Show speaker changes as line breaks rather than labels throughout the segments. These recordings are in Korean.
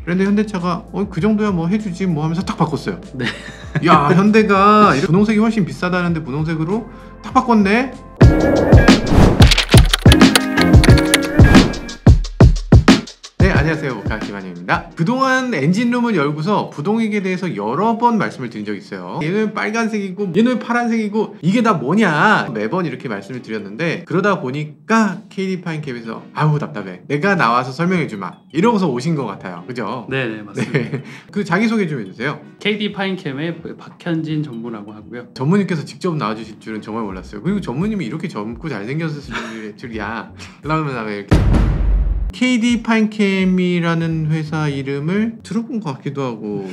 그런데 현대차가 그 정도야 뭐 해주지 뭐 하면서 딱 바꿨어요.
네.
야, 현대가 분홍색이 훨씬 비싸다는데 분홍색으로 딱 바꿨네. 안녕하세요, 모카 김한영입니다. 그동안 엔진룸을 열고서 부동액에 대해서 여러 번 말씀을 드린 적이 있어요. 얘는 빨간색이고 얘는 파란색이고 이게 다 뭐냐 매번 이렇게 말씀을 드렸는데, 그러다 보니까 KD 파인캡에서 아우 답답해, 내가 나와서 설명해주마 이러고서 오신 것 같아요. 그죠?
네네, 맞습니다. 네.
그 자기소개 좀 해주세요.
KD 파인캡의 박현진 전무라고 하고요.
전무님께서 직접 나와주실 줄은 정말 몰랐어요. 그리고 전무님이 이렇게 젊고 잘생겼을 줄이야. 그러면 나 왜 이렇게 KD 파인캠이라는 회사 이름을 들어본 것 같기도 하고.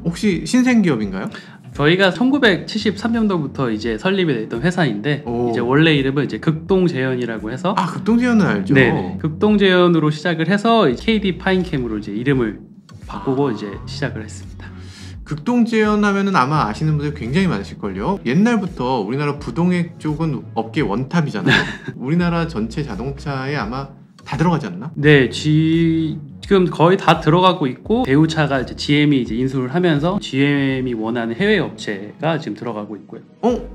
혹시 신생기업인가요?
저희가 1973년도부터 이제 설립이 됐던 회사인데, 이제 원래 이름은 이제 극동재현이라고 해서.
아, 극동재현은 알죠.
네, 극동재현으로 시작을 해서 KD 파인캠으로 이제 이름을 바꾸고 이제 시작을 했습니다.
극동재현 하면은 아마 아시는 분들 굉장히 많으실걸요. 옛날부터 우리나라 부동액 쪽은 업계 원탑이잖아요. 우리나라 전체 자동차에 아마 다 들어가지 않나?
네, 지금 거의 다 들어가고 있고, 대우차가 이제 GM이 이제 인수를 하면서 GM이 원하는 해외 업체가 지금 들어가고 있고요.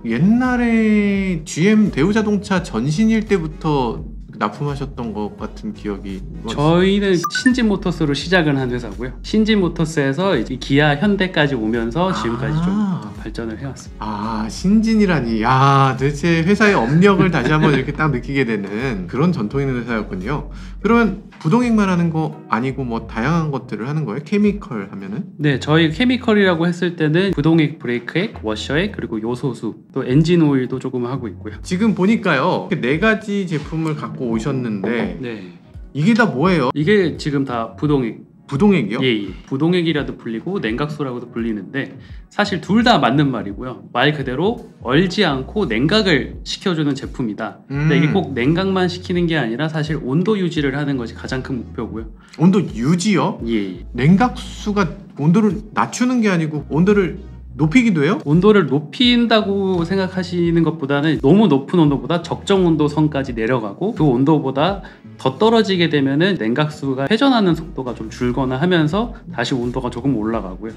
옛날에 GM 대우자동차 전신일 때부터 납품하셨던 것 같은 기억이.
저희는 신진모터스로 시작을 한 회사고요. 신진모터스에서 이제 기아, 현대까지 오면서 지금까지 좀 발전을 해왔습니다.
아, 신진이라니. 야, 도대체 회사의 업력을 다시 한번 이렇게 딱 느끼게 되는 그런 전통 있는 회사였군요. 그러면 부동액만 하는 거 아니고 뭐 다양한 것들을 하는 거예요? 케미컬 하면은?
네, 저희 케미컬이라고 했을 때는 부동액, 브레이크액, 워셔액, 그리고 요소수, 또 엔진 오일도 조금 하고 있고요.
지금 보니까요, 4가지 제품을 갖고 오셨는데,
네,
이게 다 뭐예요?
이게 지금 다
부동액이요?
예. 부동액이라도 불리고 냉각수라고도 불리는데, 사실 둘 다 맞는 말이고요. 말 그대로 얼지 않고 냉각을 시켜주는 제품이다. 근데 이게 꼭 냉각만 시키는 게 아니라 사실 온도 유지를 하는 것이 가장 큰 목표고요.
온도 유지요?
예.
냉각수가 온도를 낮추는 게 아니고 온도를 높이기도 해요?
온도를 높인다고 생각하시는 것보다는 너무 높은 온도보다 적정 온도 선까지 내려가고, 그 온도보다 더 떨어지게 되면은 냉각수가 회전하는 속도가 좀 줄거나 하면서 다시 온도가 조금 올라가고요.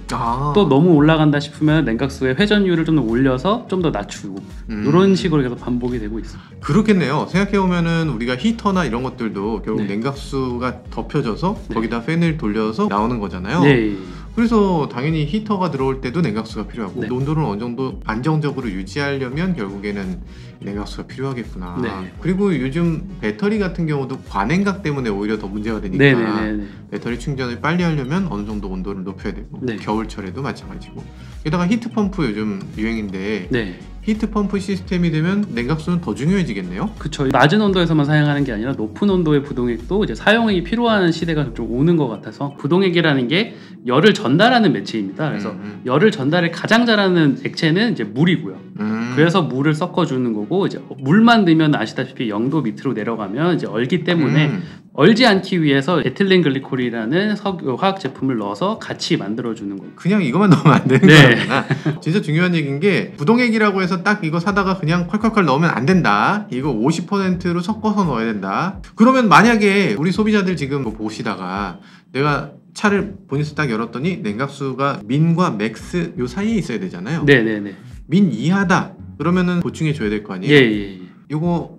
또 너무 올라간다 싶으면 냉각수의 회전율을 좀 더 올려서 좀 더 낮추고, 이런 식으로 계속 반복이 되고 있습니다.
그렇겠네요. 생각해보면은 우리가 히터나 이런 것들도 결국
네.
냉각수가 덮여져서
네.
거기다 팬을 돌려서 나오는 거잖아요.
네.
그래서 당연히 히터가 들어올 때도 냉각수가 필요하고,
네.
온도를 어느 정도 안정적으로 유지하려면 결국에는 냉각수가 필요하겠구나.
네.
그리고 요즘 배터리 같은 경우도 과냉각 때문에 오히려 더 문제가 되니까
네네네.
배터리 충전을 빨리 하려면 어느 정도 온도를 높여야 되고,
네.
겨울철에도 마찬가지고. 게다가 히트펌프 요즘 유행인데,
네.
히트펌프 시스템이 되면 냉각수는 더 중요해지겠네요?
그쵸. 낮은 온도에서만 사용하는 게 아니라 높은 온도의 부동액도 이제 사용이 필요한 시대가 좀 오는 것 같아서, 부동액이라는 게 열을 전달하는 매체입니다. 그래서 열을 전달을 가장 잘하는 액체는 이제 물이고요. 그래서 물을 섞어주는 거고, 이제 물만 넣으면 아시다시피 0도 밑으로 내려가면 이제 얼기 때문에 얼지 않기 위해서 에틸렌 글리콜이라는 화학 제품을 넣어서 같이 만들어주는 거예요.
그냥 이것만 넣으면 안 되는
네.
거구나. 진짜 중요한 얘기인 게, 부동액이라고 해서 딱 이거 사다가 그냥 콸콸콸 넣으면 안 된다. 이거 50%로 섞어서 넣어야 된다. 그러면 만약에 우리 소비자들 지금 뭐 보시다가 내가 차를 본인서 딱 열었더니 냉각수가 민과 맥스 요 사이에 있어야 되잖아요.
네네네.
민 이하다. 그러면은 보충해 줘야 될 거 아니에요?
예.
이거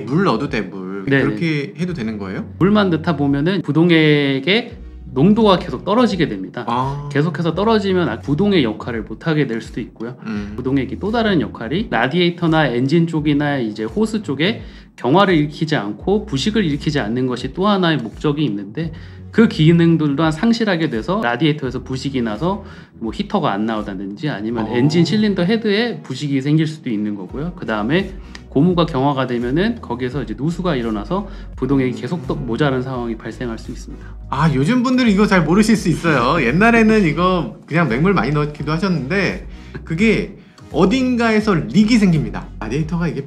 물 넣어도 돼, 물.
네네.
그렇게 해도 되는 거예요?
물만 넣다 보면은 부동액의 농도가 계속 떨어지게 됩니다. 계속해서 떨어지면 부동액 역할을 못하게 될 수도 있고요. 부동액이 또 다른 역할이 라디에이터나 엔진 쪽이나 이제 호스 쪽에 경화를 일으키지 않고 부식을 일으키지 않는 것이 또 하나의 목적이 있는데, 그 기능들 또한 상실하게 돼서 라디에이터에서 부식이 나서 뭐 히터가 안 나오다든지 아니면 엔진 실린더 헤드에 부식이 생길 수도 있는 거고요. 그 다음에 고무가 경화가 되면은 거기에서 이제 누수가 일어나서 부동액이 계속 모자란 상황이 발생할 수 있습니다.
요즘 분들은 이거 잘 모르실 수 있어요. 옛날에는 이거 그냥 맹물 많이 넣기도 하셨는데, 그게 어딘가에서 릭이 생깁니다. 라디에이터가 이게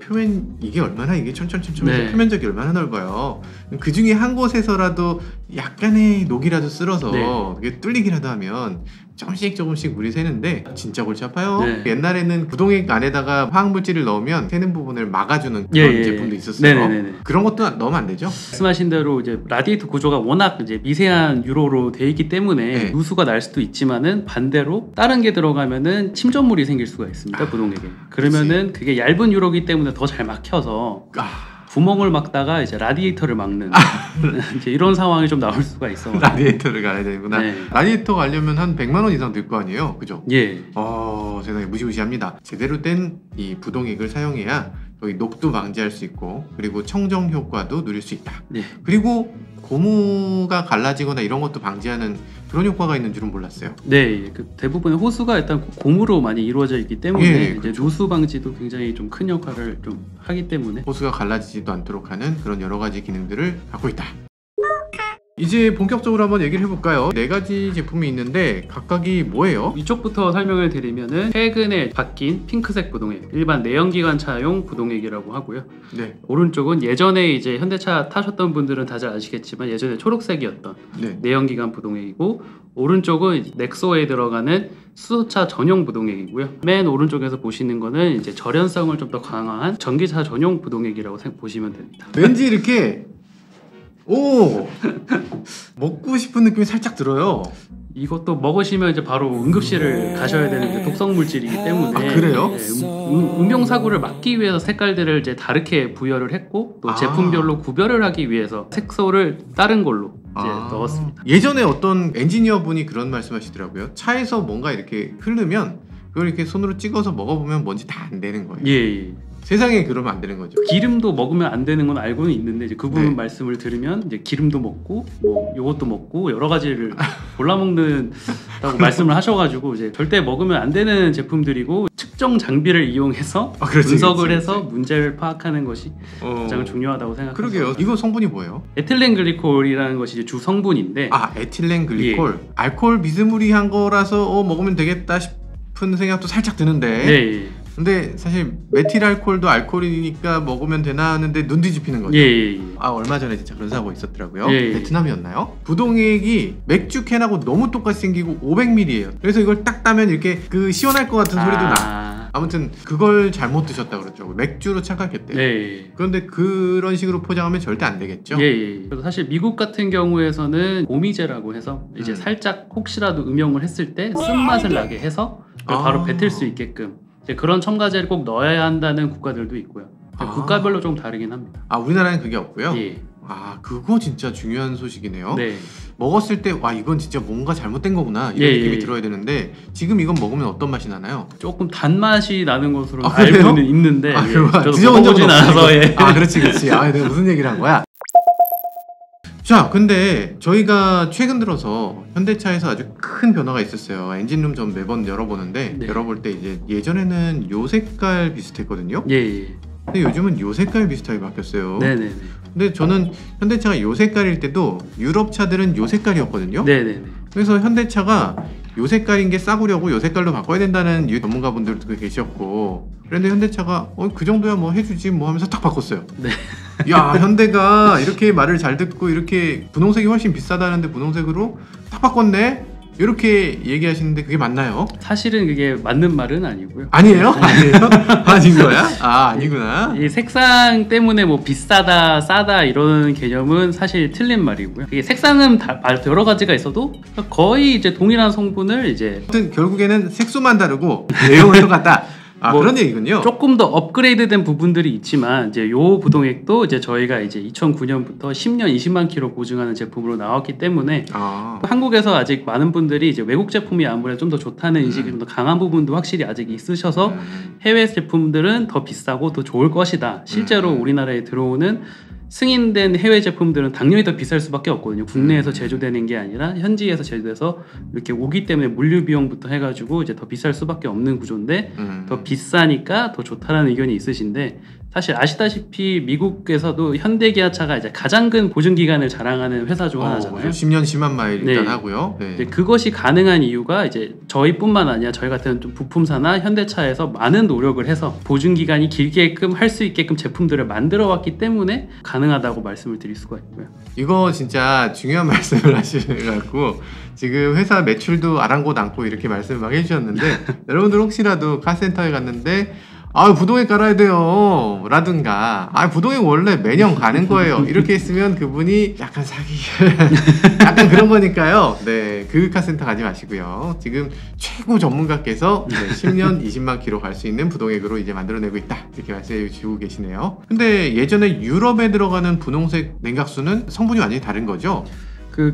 이게 얼마나 이게 천천히
네.
표면적이 얼마나 넓어요. 그 중에 한 곳에서라도 약간의 녹이라도 쓸어서
네.
이게 뚫리기라도 하면 조금씩 물이 새는데 진짜 골치 아파요.
네.
옛날에는 부동액 안에다가 화학물질을 넣으면 새는 부분을 막아주는 그런
예, 예.
제품도 있었어요.
네네네.
그런 것도 넣으면 안 되죠?
말씀하신 대로 이제 라디에이터 구조가 워낙 이제 미세한 유로로 돼 있기 때문에
네.
누수가 날 수도 있지만은 반대로 다른 게 들어가면은 침전물이 생길 수가 있습니다. 부동액에. 그러면은 그게 얇은 유로기 때문에 더 잘 막혀서 구멍을 막다가 이제 라디에이터를 막는 이제 이런 상황이 좀 나올 수가 있어.
라디에이터를 가야 되는구나.
네.
라디에이터 가려면 한 100만 원 이상 들 거 아니에요, 그죠?
예.
세상에 무시무시합니다. 제대로 된 이 부동액을 사용해야 여기 녹도 방지할 수 있고 그리고 청정 효과도 누릴 수 있다.
네.
그리고 고무가 갈라지거나 이런 것도 방지하는 그런 효과가 있는 줄은 몰랐어요.
네, 그 대부분의 호수가 일단 고무로 많이 이루어져 있기 때문에
예,
이제
그렇죠.
누수 방지도 굉장히 좀 큰 역할을 좀 하기 때문에
호수가 갈라지지도 않도록 하는 그런 여러 가지 기능들을 갖고 있다. 이제 본격적으로 한번 얘기를 해볼까요? 4가지 제품이 있는데 각각이 뭐예요?
이쪽부터 설명을 드리면은 최근에 바뀐 핑크색 부동액, 일반 내연기관차용 부동액이라고 하고요.
네.
오른쪽은 예전에 이제 현대차 타셨던 분들은 다들 아시겠지만 예전에 초록색이었던
네.
내연기관 부동액이고, 오른쪽은 넥소에 들어가는 수소차 전용 부동액이고요. 맨 오른쪽에서 보시는 거는 이제 절연성을 좀 더 강화한 전기차 전용 부동액이라고 보시면 됩니다.
왠지 이렇게 먹고 싶은 느낌이 살짝 들어요.
이것도 먹으시면 이제 바로 응급실을 가셔야 되는 독성 물질이기 때문에.
그래요?
운명사고를 막기 위해서 색깔들을 이제 다르게 부여를 했고, 또 제품별로 구별을 하기 위해서 색소를 다른 걸로 이제 넣었습니다.
예전에 어떤 엔지니어 분이 그런 말씀하시더라고요. 차에서 뭔가 이렇게 흐르면 그걸 이렇게 손으로 찍어서 먹어보면 뭔지 다 안 되는 거예요.
예.
세상에 그러면 안 되는 거죠.
기름도 먹으면 안 되는 건 알고는 있는데, 이제 그분
네.
말씀을 들으면 이제 기름도 먹고 뭐 요것도 먹고 여러 가지를 골라 먹는다고 말씀을 하셔가지고, 이제 절대 먹으면 안 되는 제품들이고 측정 장비를 이용해서 분석을 해서 문제를 파악하는 것이 가장 중요하다고 생각합니다.
그러게요. 이거 성분이 뭐예요?
에틸렌 글리콜이라는 것이 이제 주 성분인데,
에틸렌 글리콜. 예. 알코올 비스무리한 거라서 먹으면 되겠다 싶은 생각도 살짝 드는데.
네.
근데 사실 메틸 알코올도 알코올이니까 먹으면 되나 하는데 눈 뒤집히는 거죠.
예.
얼마 전에 진짜 그런 사고 있었더라고요.
예.
베트남이었나요? 부동액이 맥주 캔하고 너무 똑같이 생기고 500ml예요. 그래서 이걸 딱 따면 이렇게 시원할 것 같은 소리도 나. 아무튼 그걸 잘못 드셨다 그러더라고요. 맥주로 착각했대요.
네.
그런데 그런 식으로 포장하면 절대 안 되겠죠?
예. 그래서 사실 미국 같은 경우에서는 오미제라고 해서 이제 살짝 혹시라도 음용을 했을 때 쓴맛을 나게 해서 바로 뱉을 수 있게끔 이제 그런 첨가제를 꼭 넣어야 한다는 국가들도 있고요. 국가별로 좀 다르긴 합니다.
우리나라는 그게 없고요?
예.
그거 진짜 중요한 소식이네요.
네.
먹었을 때 이건 진짜 뭔가 잘못된 거구나 이런 느낌이 들어야 되는데, 지금 이건 먹으면 어떤 맛이 나나요?
조금 단맛이 나는 것으로 알고는 있는데 저도
드셔본 적은
먹어보진 않아서.
그렇지. 내가 무슨 얘기를 한 거야? 자, 근데 저희가 최근 들어서 현대차에서 아주 큰 변화가 있었어요. 엔진룸 전 매번 열어보는데, 열어볼 때 이제 예전에는 요 색깔 비슷했거든요.
예.
근데 요즘은 요 색깔 비슷하게 바뀌었어요.
네네.
근데 저는 현대차가 요 색깔일 때도 유럽 차들은 요 색깔이었거든요.
네네.
그래서 현대차가 요 색깔인 게 싸구려고 요 색깔로 바꿔야 된다는 전문가분들도 계셨고, 그런데 현대차가 그 정도야 뭐 해주지 뭐 하면서 딱 바꿨어요.
네.
야, 현대가 이렇게 말을 잘 듣고 이렇게 분홍색이 훨씬 비싸다는데 분홍색으로 딱 바꿨네? 이렇게 얘기하시는데 그게 맞나요?
사실은 그게 맞는 말은 아니고요.
아니에요? 아닌 거야? 아니구나.
이 색상 때문에 뭐 비싸다, 싸다 이런 개념은 사실 틀린 말이고요. 이게 색상은 여러 가지가 있어도 거의 이제 동일한 성분을 이제
결국에는 색소만 다르고 내용은 똑같다. 그런 얘기군요.
조금 더 업그레이드된 부분들이 있지만, 이제 요 부동액도 이제 저희가 이제 2009년부터 10년 20만 킬로 보증하는 제품으로 나왔기 때문에 한국에서 아직 많은 분들이 이제 외국 제품이 아무래도 좀 더 좋다는 인식이 좀 더 강한 부분도 확실히 아직 있으셔서 해외 제품들은 더 비싸고 더 좋을 것이다. 실제로 우리나라에 들어오는 승인된 해외 제품들은 당연히 더 비쌀 수밖에 없거든요. 국내에서 제조되는 게 아니라 현지에서 제조돼서 이렇게 오기 때문에 물류 비용부터 해가지고 이제 더 비쌀 수밖에 없는 구조인데, 더 비싸니까 더 좋다라는 의견이 있으신데, 사실 아시다시피 미국에서도 현대기아차가 이제 가장 큰 보증기간을 자랑하는 회사 중 하나잖아요.
10년 10만 마일 일단 하고요.
네. 이제 그것이 가능한 이유가 이제 저희뿐만 아니라 저희 같은 좀 부품사나 현대차에서 많은 노력을 해서 보증기간이 길게끔 할 수 있게끔 제품들을 만들어 왔기 때문에 가능하다고 말씀을 드릴 수가 있고요.
이거 진짜 중요한 말씀을 하시고 지금 회사 매출도 아랑곳 않고 이렇게 말씀을 막 해주셨는데 여러분들 혹시라도 카센터에 갔는데 부동액 깔아야 돼요 라든가 부동액 원래 매년 가는 거예요 이렇게 했으면 그분이 약간 사기 약간 그런 거니까요. 네, 그 카센터 가지 마시고요. 지금 최고 전문가께서 10년 20만 킬로 갈 수 있는 부동액으로 이제 만들어내고 있다 이렇게 말씀해 주고 계시네요. 근데 예전에 유럽에 들어가는 분홍색 냉각수는 성분이 완전히 다른 거죠?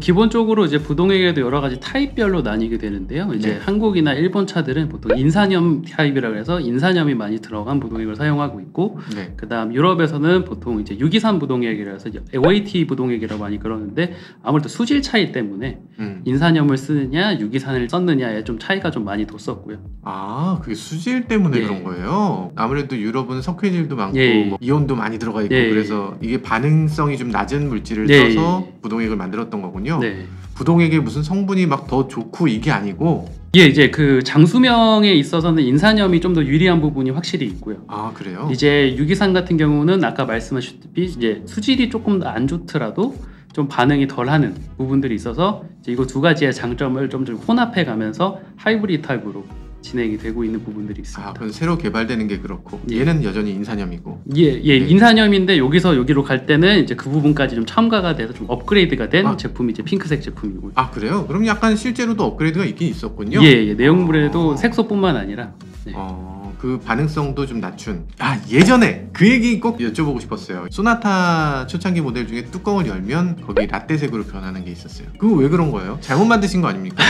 기본적으로 이제 부동액에도 여러 가지 타입별로 나뉘게 되는데요. 이제 한국이나 일본 차들은 보통 인산염 타입이라고 해서 인산염이 많이 들어간 부동액을 사용하고 있고, 그다음 유럽에서는 보통 이제 유기산 부동액이라 해서 OAT 부동액이라고 많이 그러는데 아무래도 수질 차이 때문에 인산염을 쓰느냐 유기산을 썼느냐에 좀 차이가 좀 많이 뒀었고요.
그게 수질 때문에 그런 거예요? 아무래도 유럽은 석회질도 많고 뭐 이온도 많이 들어가 있고 그래서 이게 반응성이 좀 낮은 물질을 써서 부동액을 만들었던 거군요. 부동액에 무슨 성분이 막 더 좋고 이게 아니고
이제 그 장수명에 있어서는 인산염이 좀 더 유리한 부분이 확실히 있고요.
그래요?
이제 유기산 같은 경우는 아까 말씀하셨다시피 이제 수질이 조금 더 안 좋더라도 좀 반응이 덜하는 부분들이 있어서 이제 이거 두 가지의 장점을 좀 혼합해 가면서 하이브리드 타입으로 진행이 되고 있는 부분들이 있습니다.
그럼 새로 개발되는 게 그렇고 얘는 여전히 인산염이고.
인산염인데 여기서 여기로 갈 때는 이제 그 부분까지 좀 첨가가 돼서 좀 업그레이드가 된 제품이 이제 핑크색 제품이고요.
그래요? 그럼 약간 실제로도 업그레이드가 있긴 있었군요.
내용물에도 색소뿐만 아니라.
그 반응성도 좀 낮춘. 예전에 그 얘기 꼭 여쭤보고 싶었어요. 소나타 초창기 모델 중에 뚜껑을 열면 거기 라떼색으로 변하는 게 있었어요. 그거 왜 그런 거예요? 잘못 만드신 거 아닙니까?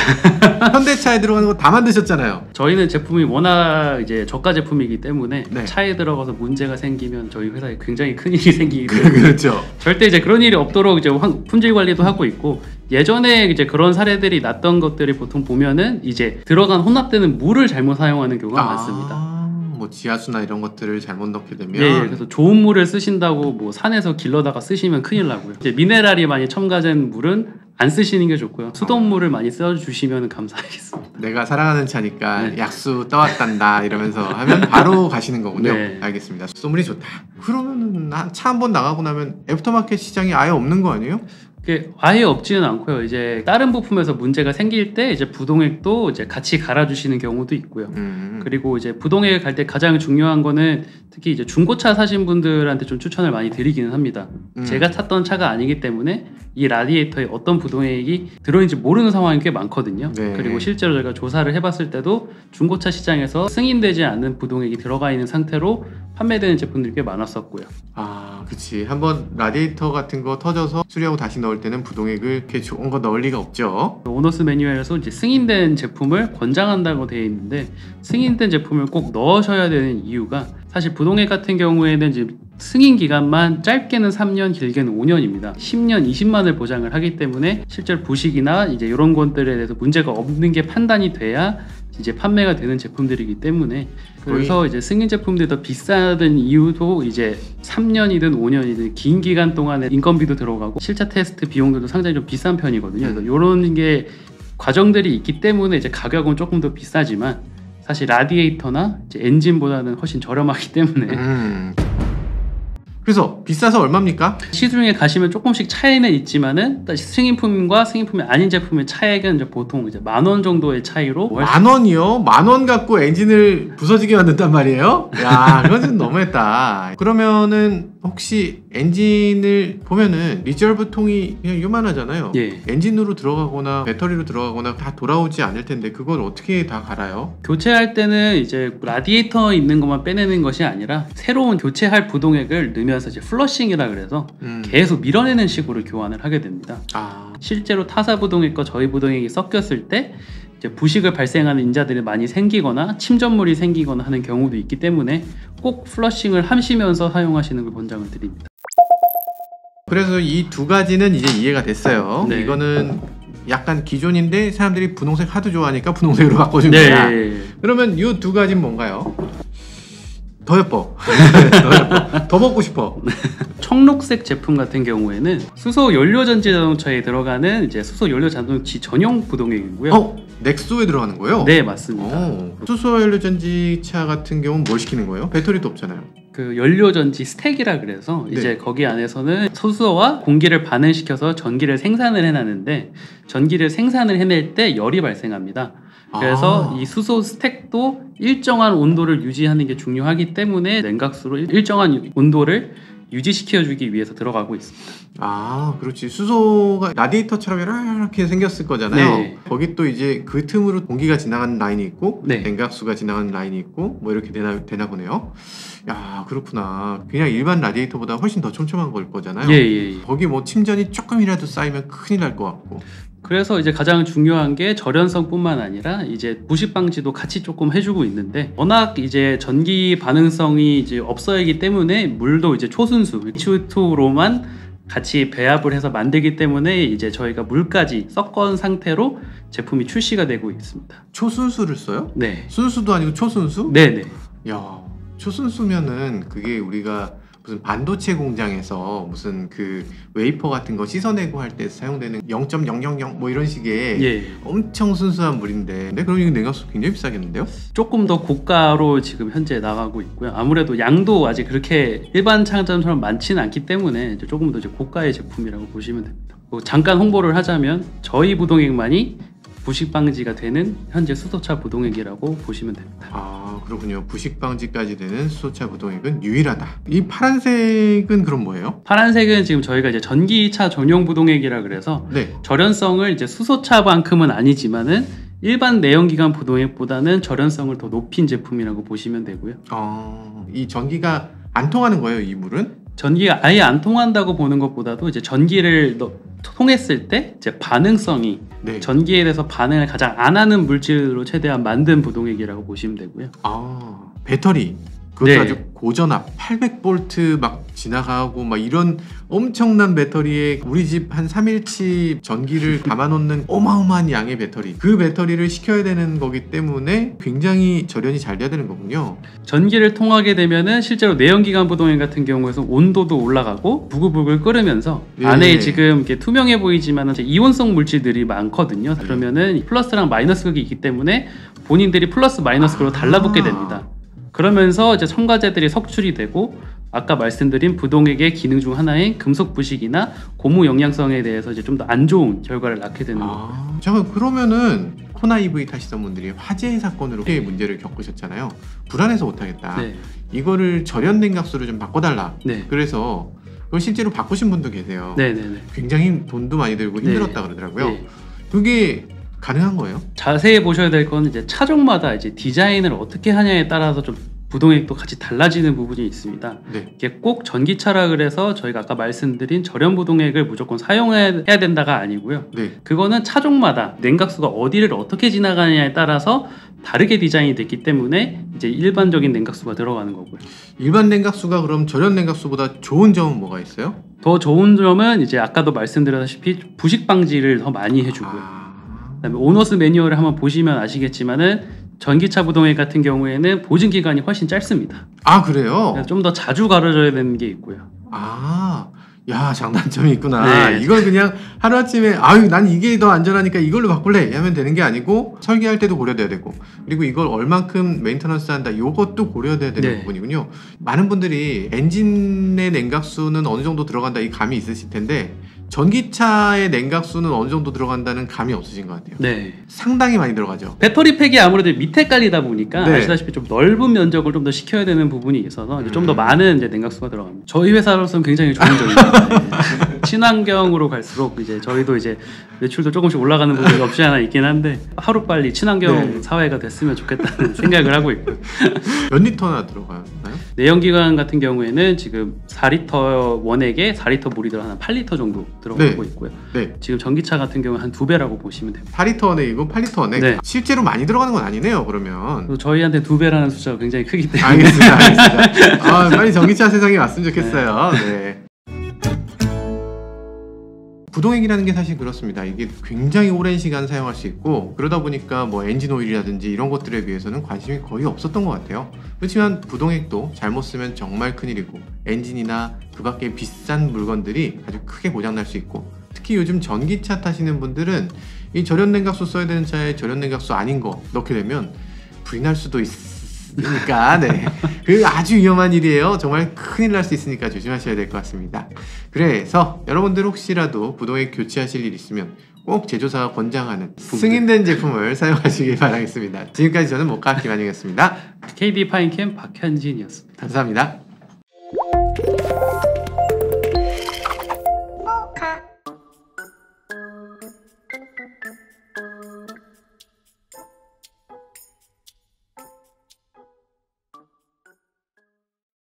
현대차에 들어가는 거 다 만드셨잖아요.
저희는 제품이 워낙 이제 저가 제품이기 때문에 차에 들어가서 문제가 생기면 저희 회사에 굉장히 큰 일이 생기기 때문에
그렇죠.
절대 이제 그런 일이 없도록 이제 품질 관리도 하고 있고, 예전에 이제 그런 사례들이 났던 것들이 보통 보면은 이제 들어간 혼합되는 물을 잘못 사용하는 경우가 많습니다.
뭐 지하수나 이런 것들을 잘못 넣게 되면
그래서 좋은 물을 쓰신다고 뭐 산에서 길러다가 쓰시면 큰일 나고요. 이제 미네랄이 많이 첨가된 물은 안 쓰시는 게 좋고요. 수돗물을 많이 써주시면 감사하겠습니다.
내가 사랑하는 차니까 약수 떠왔단다 이러면서 하면 바로 가시는 거군요. 알겠습니다. 수돗물이 좋다. 그러면 차 한 번 나가고 나면 애프터마켓 시장이 아예 없는 거 아니에요?
아예 없지는 않고요. 이제 다른 부품에서 문제가 생길 때 이제 부동액도 이제 같이 갈아주시는 경우도 있고요. 그리고 이제 부동액 갈 때 가장 중요한 거는 특히 이제 중고차 사신 분들한테 좀 추천을 많이 드리기는 합니다. 제가 탔던 차가 아니기 때문에 이 라디에이터에 어떤 부동액이 들어있는지 모르는 상황이 꽤 많거든요. 그리고 실제로 저희가 조사를 해봤을 때도 중고차 시장에서 승인되지 않는 부동액이 들어가 있는 상태로 판매되는 제품들이 꽤 많았었고요.
그치. 한번 라디에이터 같은 거 터져서 수리하고 다시 넣을 때는 부동액을 이렇게 좋은 거 넣을 리가 없죠.
오너스 매뉴얼에서 이제 승인된 제품을 권장한다고 되어 있는데, 승인된 제품을 꼭 넣으셔야 되는 이유가 사실 부동액 같은 경우에는 이제 승인 기간만 짧게는 3년, 길게는 5년입니다. 10년, 20만을 보장을 하기 때문에 실제로 부식이나 이제 이런 것들에 대해서 문제가 없는 게 판단이 돼야 이제 판매가 되는 제품들이기 때문에, 그래서 이제 승인 제품들이 더 비싸던 이유도 이제 3년이든 5년이든 긴 기간 동안에 인건비도 들어가고 실차 테스트 비용들도 상당히 좀 비싼 편이거든요. 그래서 이런 게 과정들이 있기 때문에 이제 가격은 조금 더 비싸지만 사실 라디에이터나 이제 엔진보다는 훨씬 저렴하기 때문에.
그래서 비싸서 얼마입니까?
시중에 가시면 조금씩 차이는 있지만은 승인품과 승인품이 아닌 제품의 차액은 이제 보통 이제 10,000원 정도의 차이로.
10,000원이요? 10,000원 갖고 엔진을 부서지게 만든단 말이에요? 야, 그건 좀 너무했다. 그러면은 혹시 엔진을 보면은 리저브 통이 그냥 요만하잖아요. 엔진으로 들어가거나 배터리로 들어가거나 다 돌아오지 않을 텐데 그걸 어떻게 다 갈아요?
교체할 때는 이제 라디에이터 있는 것만 빼내는 것이 아니라 새로운 교체할 부동액을 넣으면서 이제 플러싱이라 그래서 계속 밀어내는 식으로 교환을 하게 됩니다. 실제로 타사 부동액과 저희 부동액이 섞였을 때 이제 부식을 발생하는 인자들이 많이 생기거나 침전물이 생기거나 하는 경우도 있기 때문에 꼭 플러싱을 하시면서 사용하시는 걸 권장을 드립니다.
그래서 이 두 가지는 이제 이해가 됐어요. 이거는 약간 기존인데 사람들이 분홍색 하도 좋아하니까 분홍색으로 바꿔줍니다. 그러면 이 두 가지는 뭔가요? 더 예뻐. 더 예뻐. 더 먹고 싶어.
청록색 제품 같은 경우에는 수소 연료 전지 자동차에 들어가는 이제 수소 연료 자동차 전용 부동액이고요.
넥소에 들어가는 거예요?
네, 맞습니다.
수소 연료 전지차 같은 경우는 뭘 시키는 거예요? 배터리도 없잖아요.
그 연료 전지 스택이라 그래서
네.
이제 거기 안에서는 수소와 공기를 반응시켜서 전기를 생산을 해내는데 전기를 생산을 해낼 때 열이 발생합니다. 그래서 이 수소 스택도 일정한 온도를 유지하는 게 중요하기 때문에 냉각수로 일정한 온도를 유지시켜주기 위해서 들어가고 있습니다.
그렇지. 수소가 라디에이터처럼 이렇게 생겼을 거잖아요.
네.
거기 또 이제 그 틈으로 공기가 지나가는 라인이 있고
네.
냉각수가 지나가는 라인이 있고 뭐 이렇게 되나 보네요. 야, 그렇구나. 그냥 일반 라디에이터보다 훨씬 더 촘촘한 걸 거잖아요.
예.
거기 뭐 침전이 조금이라도 쌓이면 큰일 날 것 같고.
그래서 이제 가장 중요한 게 절연성뿐만 아니라 이제 부식 방지도 같이 조금 해주고 있는데 워낙 이제 전기 반응성이 이제 없어야기 때문에 물도 이제 초순수 H2로만 같이 배합을 해서 만들기 때문에 이제 저희가 물까지 섞은 상태로 제품이 출시가 되고 있습니다.
초순수를 써요?
네.
순수도 아니고 초순수?
네네.
야, 초순수면은 그게 우리가 무슨 반도체 공장에서 무슨 그 웨이퍼 같은 거 씻어내고 할 때 사용되는 0.000 뭐 이런 식의 엄청 순수한 물인데, 그럼 이거 냉각수 굉장히 비싸겠는데요?
조금 더 고가로 지금 현재 나가고 있고요. 아무래도 양도 아직 그렇게 일반 차량처럼 많지는 않기 때문에 이제 조금 더 이제 고가의 제품이라고 보시면 됩니다. 잠깐 홍보를 하자면 저희 부동액만이 부식 방지가 되는 현재 수소차 부동액이라고 보시면 됩니다.
그렇군요. 부식 방지까지 되는 수소차 부동액은 유일하다. 이 파란색은 그럼 뭐예요?
파란색은 지금 저희가 이제 전기차 전용 부동액이라 그래서 절연성을 이제 수소차만큼은 아니지만은 일반 내연기관 부동액보다는 절연성을 더 높인 제품이라고 보시면 되고요.
이 전기가 안 통하는 거예요, 이 물은?
전기가 아예 안 통한다고 보는 것보다도 이제 전기를 통했을 때 이제 반응성이 전기에 대해서 반응을 가장 안 하는 물질로 최대한 만든 부동액이라고 보시면 되고요.
배터리 그것도 아주 고전압 800V 막 지나가고 막 이런 엄청난 배터리에 우리 집 한 3일치 전기를 담아놓는 어마어마한 양의 배터리, 그 배터리를 식혀야 되는 거기 때문에 굉장히 절연이 잘 돼야 되는 거군요.
전기를 통하게 되면은 실제로 내연기관 부동액 같은 경우에서 온도도 올라가고 부글부글 끓으면서 안에 지금 이렇게 투명해 보이지만 이온성 물질들이 많거든요. 그러면은 플러스랑 마이너스 극이 있기 때문에 본인들이 플러스 마이너스로 달라붙게 됩니다. 그러면서 이제 첨가제들이 석출이 되고 아까 말씀드린 부동액의 기능 중 하나인 금속 부식이나 고무 영양성에 대해서 이제 좀 더 안 좋은 결과를 낳게 되는 거예요.
잠깐, 그러면은 코나 EV 타시던 분들이 화재 사건으로 문제를 겪으셨잖아요. 불안해서 못하겠다. 이거를 절연 냉각수로 좀 바꿔달라. 그래서 그걸 실제로 바꾸신 분도 계세요. 굉장히 돈도 많이 들고 힘들었다 그러더라고요. 그게 가능한 거예요?
자세히 보셔야 될 건 이제 차종마다 이제 디자인을 어떻게 하냐에 따라서 좀 부동액도 같이 달라지는 부분이 있습니다. 이게 꼭 전기차라 그래서 저희가 아까 말씀드린 절연 부동액을 무조건 사용해야 된다가 아니고요. 그거는 차종마다 냉각수가 어디를 어떻게 지나가느냐에 따라서 다르게 디자인이 됐기 때문에 이제 일반적인 냉각수가 들어가는 거고요. 일반
냉각수가 그럼 절연 냉각수보다 좋은 점은 뭐가 있어요?
더 좋은 점은 이제 아까도 말씀드렸다시피 부식 방지를 더 많이 해주고요. 그다음에 오너스 매뉴얼을 한번 보시면 아시겠지만은 전기차 부동액 같은 경우에는 보증 기간이 훨씬 짧습니다.
그래요?
좀 더 자주 갈아줘야 되는 게 있고요.
야, 장단점이 있구나. 이걸 그냥 하루아침에 난 이게 더 안전하니까 이걸로 바꿀래 하면 되는 게 아니고 설계할 때도 고려돼야 되고, 그리고 이걸 얼만큼 메인터넌스 한다 이것도 고려돼야 되는 부분이군요. 많은 분들이 엔진의 냉각수는 어느 정도 들어간다 이 감이 있으실 텐데 전기차의 냉각수는 어느 정도 들어간다는 감이 없으신 것 같아요. 상당히 많이 들어가죠.
배터리 팩이 아무래도 밑에 깔리다 보니까 아시다시피 좀 넓은 면적을 좀 더 식혀야 되는 부분이 있어서 좀 더 많은 이제 냉각수가 들어갑니다. 저희 회사로서는 굉장히 좋은 점입니다. 친환경으로 갈수록 이제 저희도 이제 매출도 조금씩 올라가는 부분이 없지 않아 있긴 한데 하루빨리 친환경 사회가 됐으면 좋겠다는 생각을 하고 있고요.
몇 리터나 들어가나요?
내연기관 같은 경우에는 지금 4리터 원액에 4리터 물이 들어가는 8리터 정도 들어가고 있고요. 지금 전기차 같은 경우는 한 2배라고 보시면 됩니다.
4리터 원액이고 8리터 원액. 실제로 많이 들어가는 건 아니네요, 그러면.
저희한테 2배라는 숫자가 굉장히 크기 때문에.
알겠습니다. 빨리 전기차 세상에 왔으면 좋겠어요. 부동액이라는 게 사실 그렇습니다. 이게 굉장히 오랜 시간 사용할 수 있고 그러다 보니까 뭐 엔진 오일이라든지 이런 것들에 비해서는 관심이 거의 없었던 것 같아요. 그렇지만 부동액도 잘못 쓰면 정말 큰일이고 엔진이나 그 밖에 비싼 물건들이 아주 크게 고장날 수 있고 특히 요즘 전기차 타시는 분들은 이 절연 냉각수 써야 되는 차에 절연 냉각수 아닌 거 넣게 되면 불이 날 수도 있으니까 네. 그 아주 위험한 일이에요. 정말 큰일 날 수 있으니까 조심하셔야 될 것 같습니다. 그래서 여러분들 혹시라도 부동액 교체하실 일 있으면 꼭 제조사가 권장하는 승인된 제품을 사용하시길 바라겠습니다. 지금까지 저는 모카 김한영이었습니다.
KD 파인캠 박현진이었습니다.
감사합니다.